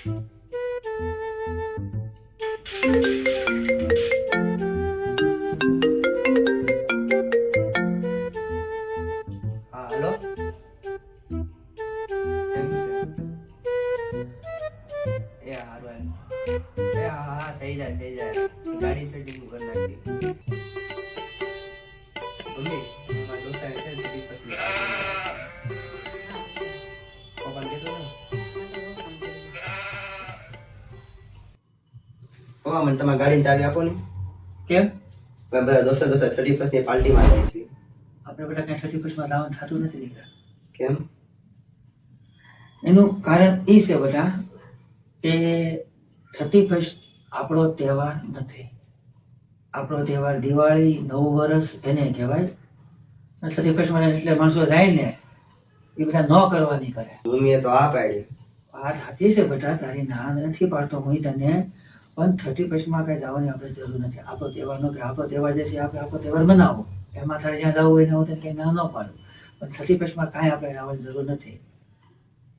હા હલો, એમ છે. એ હારું એમ. એ હા હા થઈ જાય ગાડી સેટિંગ કરી નાખી. મમ્મી મારા દોસ્તાને છે ને 31st ની પપ્પાને કીધું ને. પપ્પા મને તમારી ગાડીની ચાવી આપો ને. કેમ મેં બધા દોસ્તો 31st ની પાર્ટીમાં જાય છે. આપણે બેટા કઈ 31st માં જવાનું થતું નથી દીકરા. કેમ? એનું કારણ એ છે બેટા કે 31st આપણો તહેવાર નથી. આપણો તહેવાર દિવાળી, નવું વર્ષ એને કહેવાય. 31st માં એટલે માણસો જાય ને એ બધા ન કરવાની કરે. મમ્મીએ તો આ પાડી. વાત સાચી છે બેટા, તારી ના નથી પાડતો હું તને, પણ 31st માં કઈ જવાની આપણે જરૂર નથી. આપણો તહેવારનો કે આપણો તહેવાર જે છે આપણે આપણો તહેવાર બનાવો. એમાં તારે જ્યાં જવું હોય ને હું તને કઈ ના ન પાડું, પણ 31st માં કાંઈ આપણે આવવાની જરૂર નથી.